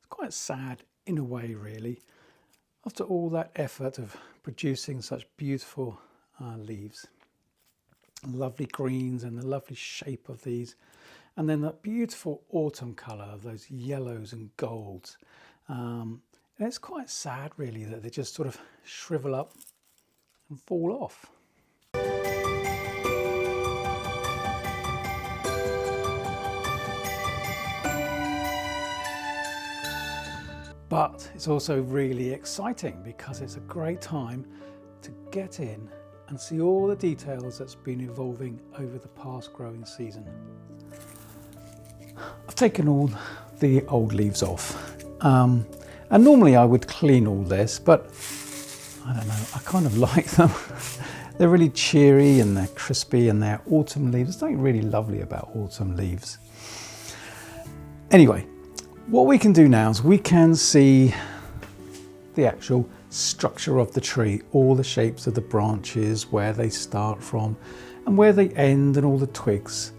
quite sad in a way, really. After all that effort of producing such beautiful leaves, lovely greens and the lovely shape of these, and then that beautiful autumn colour of those yellows and golds. And it's quite sad, really, that they just sort of shrivel up and fall off. But it's also really exciting because it's a great time to get in and see all the details that's been evolving over the past growing season. I've taken all the old leaves off, and normally I would clean all this, but I don't know, I kind of like them. They're really cheery and they're crispy and they're autumn leaves. There's something really lovely about autumn leaves. Anyway, what we can do now is we can see the actual structure of the tree, all the shapes of the branches, where they start from and where they end, and all the twigs,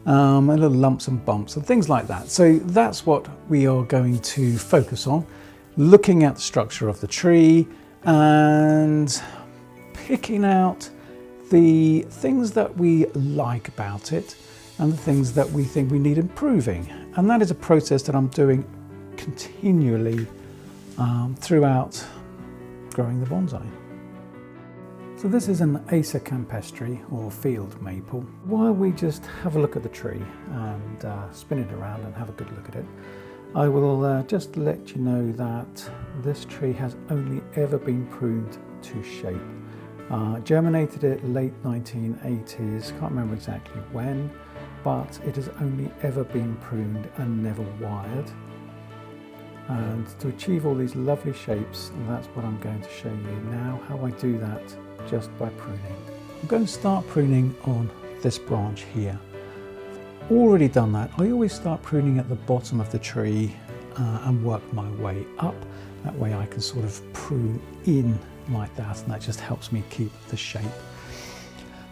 and little lumps and bumps and things like that. So that's what we are going to focus on, looking at the structure of the tree and picking out the things that we like about it and the things that we think we need improving. And that is a process that I'm doing continually throughout growing the bonsai. So this is an Acer campestre, or field maple. While we just have a look at the tree and spin it around and have a good look at it, I will just let you know that this tree has only ever been pruned to shape. Germinated it late 1980s, can't remember exactly when, but it has only ever been pruned and never wired. And to achieve all these lovely shapes, that's what I'm going to show you now, how I do that just by pruning. I'm going to start pruning on this branch here. Already done that. I always start pruning at the bottom of the tree and work my way up. That way I can sort of prune in like that, and that just helps me keep the shape.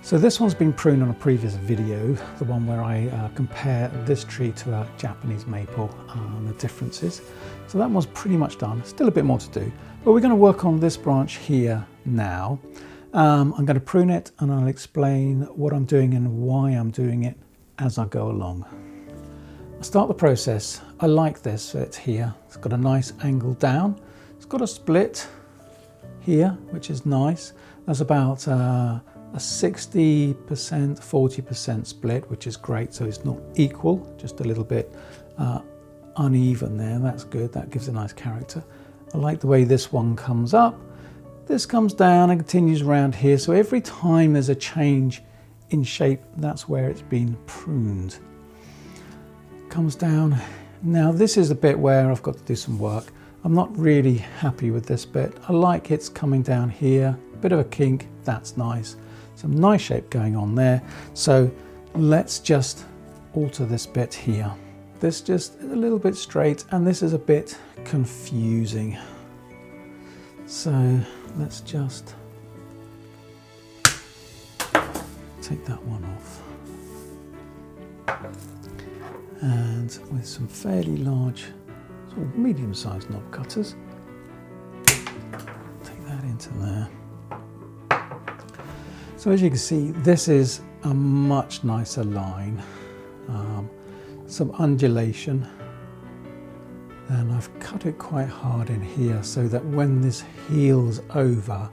So this one's been pruned on a previous video, the one where I compare this tree to a Japanese maple and the differences. So that one's pretty much done, still a bit more to do, but we're going to work on this branch here now. I'm going to prune it and I'll explain what I'm doing and why I'm doing it as I go along. I'll start the process. I like this bit here. It's got a nice angle down. It's got a split here, which is nice. That's about a 60%, 40% split, which is great. So it's not equal, just a little bit uneven there. That's good. That gives a nice character. I like the way this one comes up. This comes down and continues around here. So every time there's a change in shape, that's where it's been pruned. Comes down. Now this is the bit where I've got to do some work. I'm not really happy with this bit. I like it's coming down here, a bit of a kink, that's nice. Some nice shape going on there. So let's just alter this bit here. This just is a little bit straight and this is a bit confusing. So let's just take that one off. And with some fairly large, sort of medium-sized knob cutters, take that into there. So as you can see, this is a much nicer line, some undulation, and I've cut it quite hard in here so that when this heals over,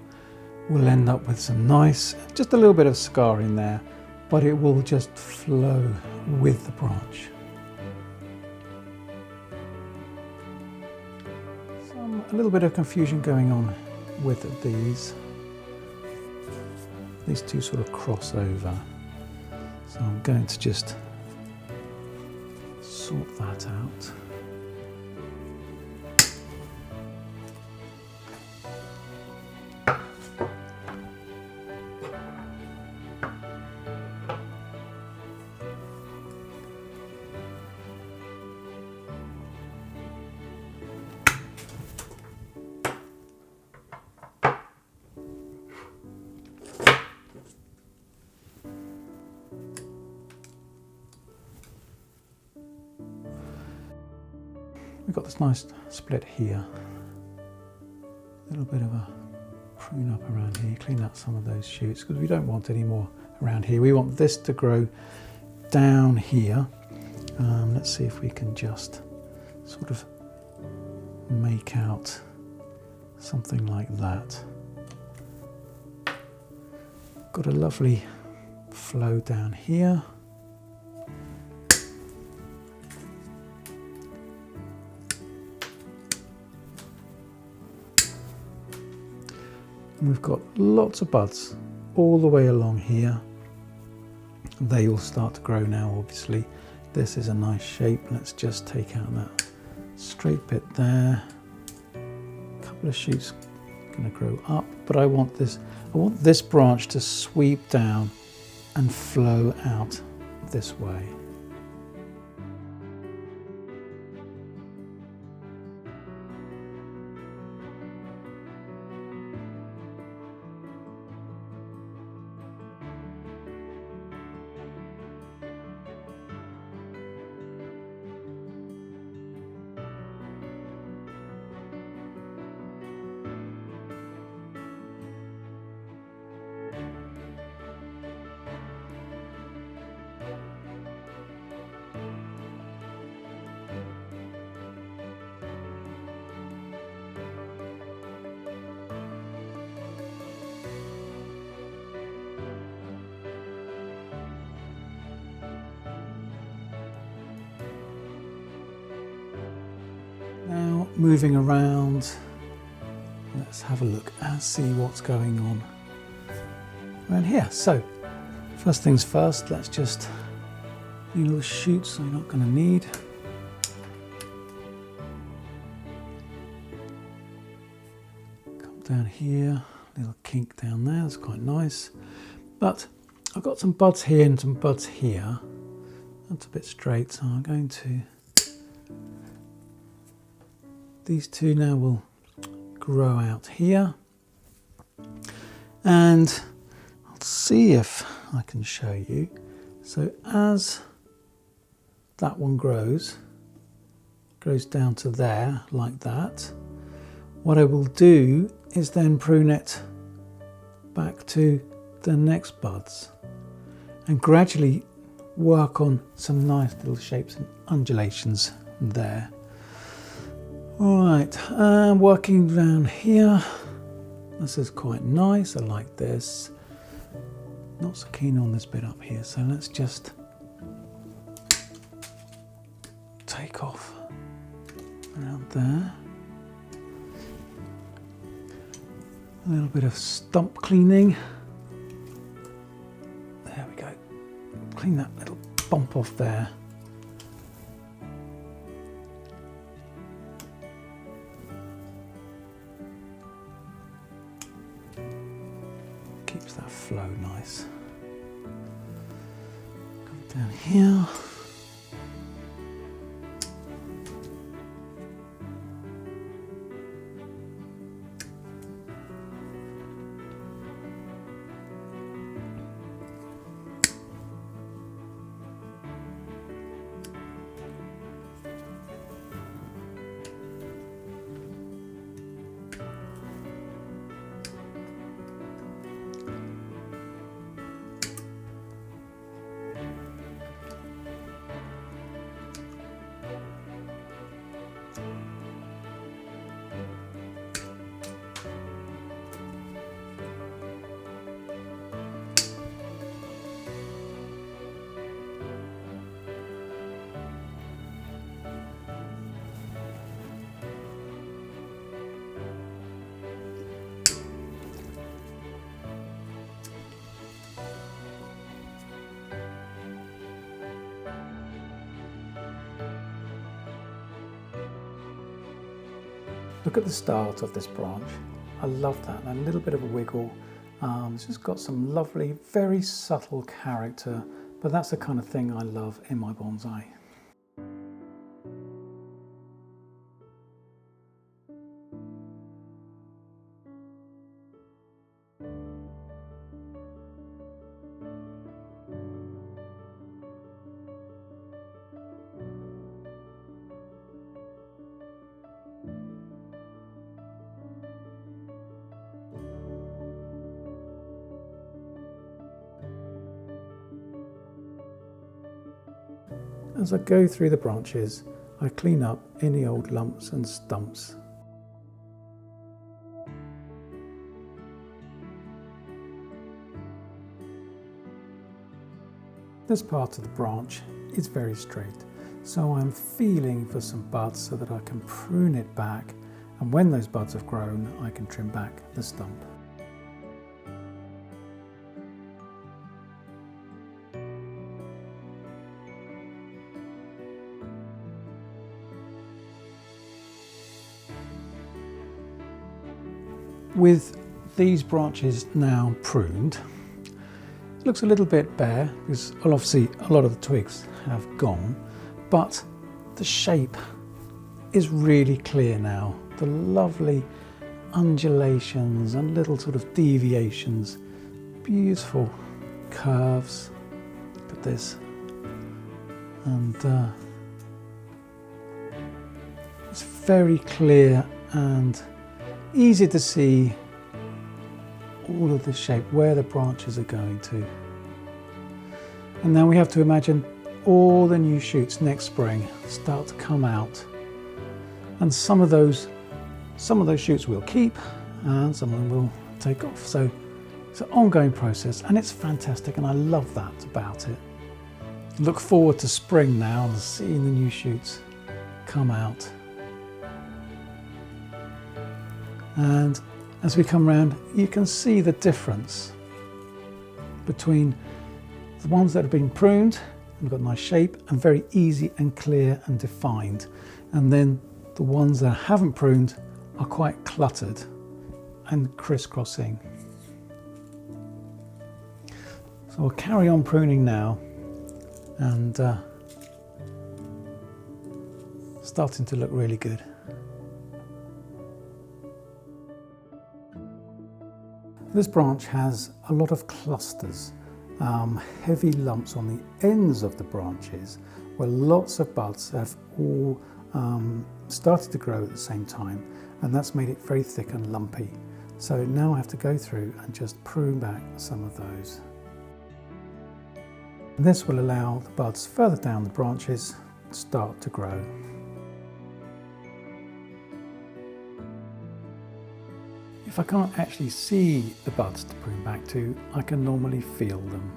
we'll end up with some nice, just a little bit of scar in there, but it will just flow with the branch. A little bit of confusion going on with these two sort of cross over. So I'm going to just sort that out. we've got this nice split here. A little bit of a prune up around here, clean out some of those shoots because we don't want any more around here. We want this to grow down here. Let's see if we can just sort of make out something like that. Got a lovely flow down here. And we've got lots of buds all the way along here. They all start to grow now, obviously. This is a nice shape. Let's just take out that straight bit there. A couple of shoots going to grow up, but I want this branch to sweep down and flow out this way. Now moving around, let's have a look and see what's going on around here. So first things first, let's just these little shoots I'm not going to need. Come down here, little kink down there, that's quite nice. But I've got some buds here and some buds here. That's a bit straight, so I'm going to these two now will grow out here, and I'll see if I can show you. So as that one grows down to there like that, what I will do is then prune it back to the next buds and gradually work on some nice little shapes and undulations there. Right, working down here, this is quite nice, I like this. Not so keen on this bit up here, so let's just take off around there. A little bit of stump cleaning. There we go. Clean that little bump off there. Keeps that flow nice. Come down here. Look at the start of this branch. I love that, and a little bit of a wiggle. It's just got some lovely, very subtle character, but that's the kind of thing I love in my bonsai. as I go through the branches, I clean up any old lumps and stumps. This part of the branch is very straight, so I'm feeling for some buds so that I can prune it back, and when those buds have grown I can trim back the stump. With these branches now pruned, it looks a little bit bare because obviously a lot of the twigs have gone, but the shape is really clear now. The lovely undulations and little sort of deviations, beautiful curves. Look at this, and it's very clear and easy to see all of the shape, where the branches are going to. And now we have to imagine all the new shoots next spring start to come out, and some of those shoots we'll keep and some of them will take off. So it's an ongoing process and it's fantastic, and I love that about it. Look forward to spring now and seeing the new shoots come out. And as we come round, you can see the difference between the ones that have been pruned and got nice shape and very easy and clear and defined, and then the ones that haven't pruned are quite cluttered and crisscrossing. So I'll carry on pruning now, and starting to look really good. This branch has a lot of clusters, heavy lumps on the ends of the branches where lots of buds have all started to grow at the same time, and that's made it very thick and lumpy. So now I have to go through and just prune back some of those. This will allow the buds further down the branches to start to grow. If I can't actually see the buds to prune back to, I can normally feel them.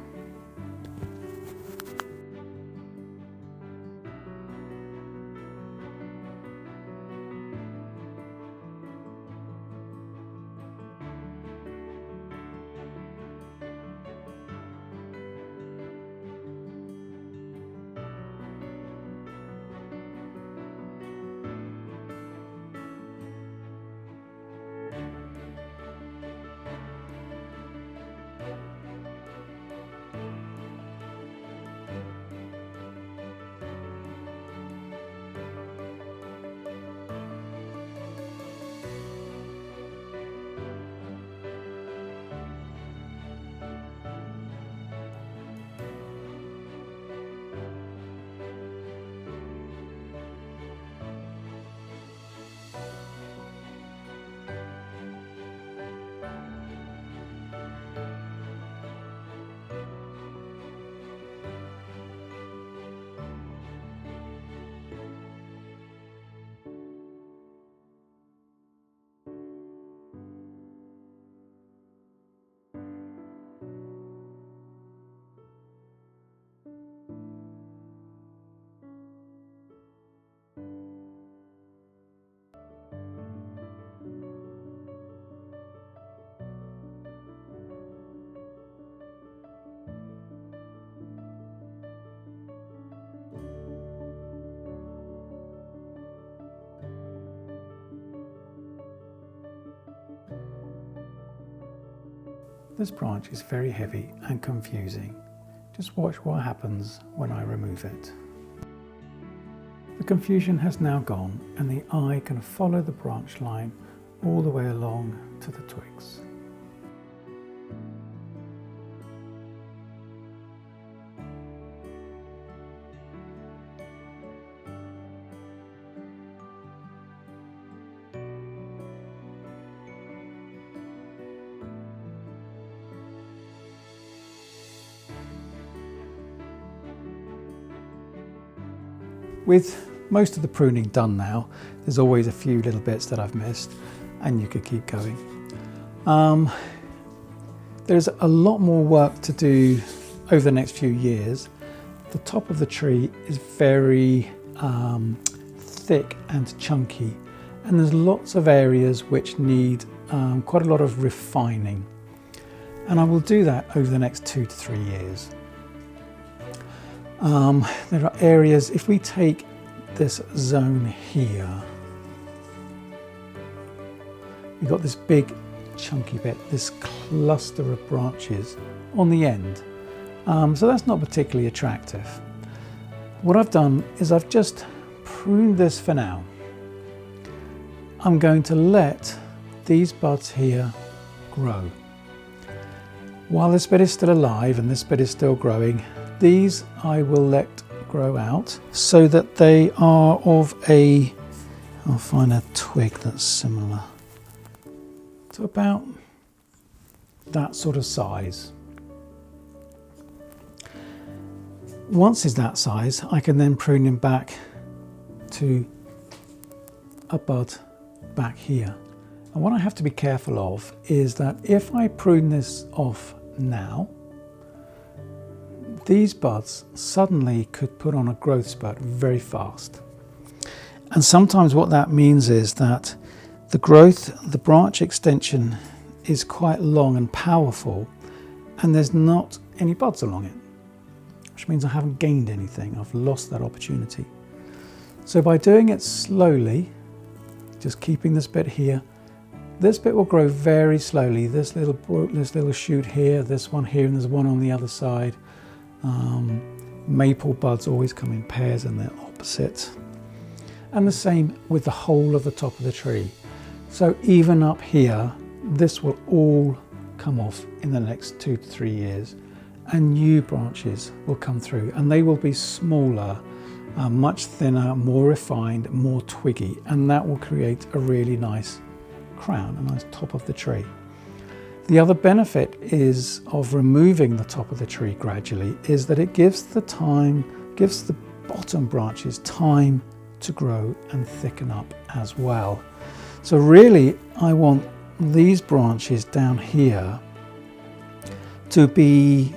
This branch is very heavy and confusing. Just watch what happens when I remove it. The confusion has now gone, and the eye can follow the branch line all the way along to the twigs. with most of the pruning done now, there's always a few little bits that I've missed, and you could keep going. There's a lot more work to do over the next few years. The top of the tree is very thick and chunky, and there's lots of areas which need quite a lot of refining, and I will do that over the next 2 to 3 years. There are areas, if we take this zone here, we've got this big chunky bit, this cluster of branches on the end, so that's not particularly attractive. What I've done is I've just pruned this for now. I'm going to let these buds here grow. While this bit is still alive and this bit is still growing, these I will let grow out so that they are of a, I'll find a twig that's similar to about that sort of size. Once it's that size, I can then prune him back to a bud back here. And what I have to be careful of is that if I prune this off now, these buds suddenly could put on a growth spurt very fast. And sometimes what that means is that the growth, the branch extension is quite long and powerful, and there's not any buds along it, which means I haven't gained anything. I've lost that opportunity. So by doing it slowly, just keeping this bit here, this bit will grow very slowly. This little shoot here, this one here, and there's one on the other side. Maple buds always come in pairs and they're opposite. And the same with the whole of the top of the tree. So even up here, this will all come off in the next 2 to 3 years, and new branches will come through, and they will be smaller, much thinner, more refined, more twiggy, and that will create a really nice crown, a nice top of the tree. The other benefit is of removing the top of the tree gradually is that it gives the bottom branches time to grow and thicken up as well. So really I want these branches down here to be,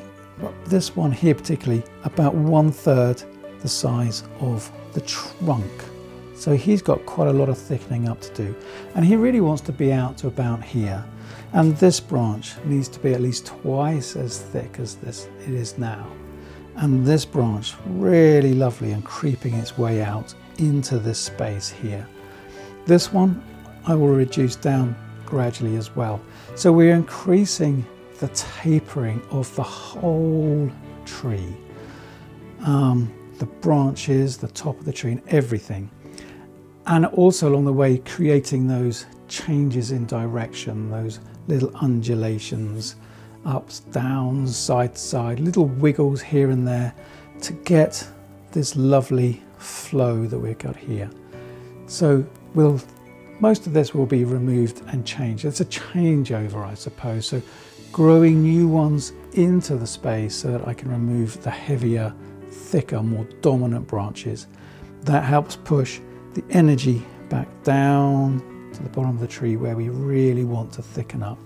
this one here particularly, about 1/3 the size of the trunk. So he's got quite a lot of thickening up to do, and he really wants to be out to about here. And this branch needs to be at least twice as thick as it is now. And this branch really lovely and creeping its way out into this space here. This one I will reduce down gradually as well. So we're increasing the tapering of the whole tree. The branches, the top of the tree, and everything. And also along the way creating those changes in direction, those little undulations, ups, downs, side to side, little wiggles here and there to get this lovely flow that we've got here. So most of this will be removed and changed. It's a changeover, I suppose. So growing new ones into the space so that I can remove the heavier, thicker, more dominant branches. That helps push the energy back down to the bottom of the tree where we really want to thicken up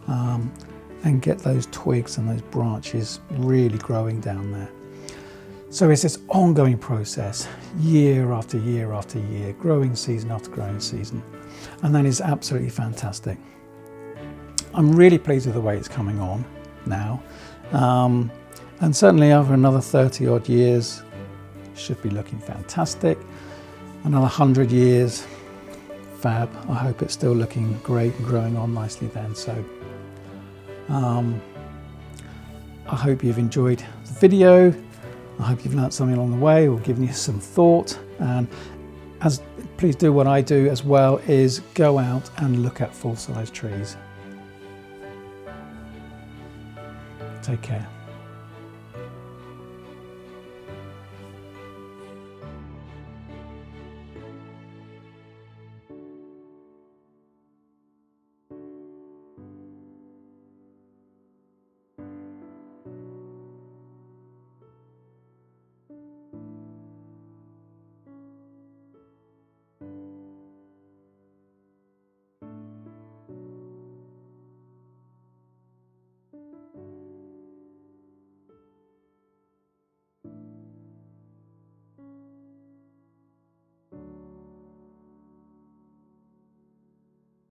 and get those twigs and those branches really growing down there. So it's this ongoing process, year after year after year, growing season after growing season, and that is absolutely fantastic. I'm really pleased with the way it's coming on now, and certainly over another 30 odd years should be looking fantastic. Another 100 years, fab. I hope it's still looking great and growing on nicely then. So I hope you've enjoyed the video. I hope you've learnt something along the way or given you some thought. And please do what I do as well, is go out and look at full-size trees. Take care.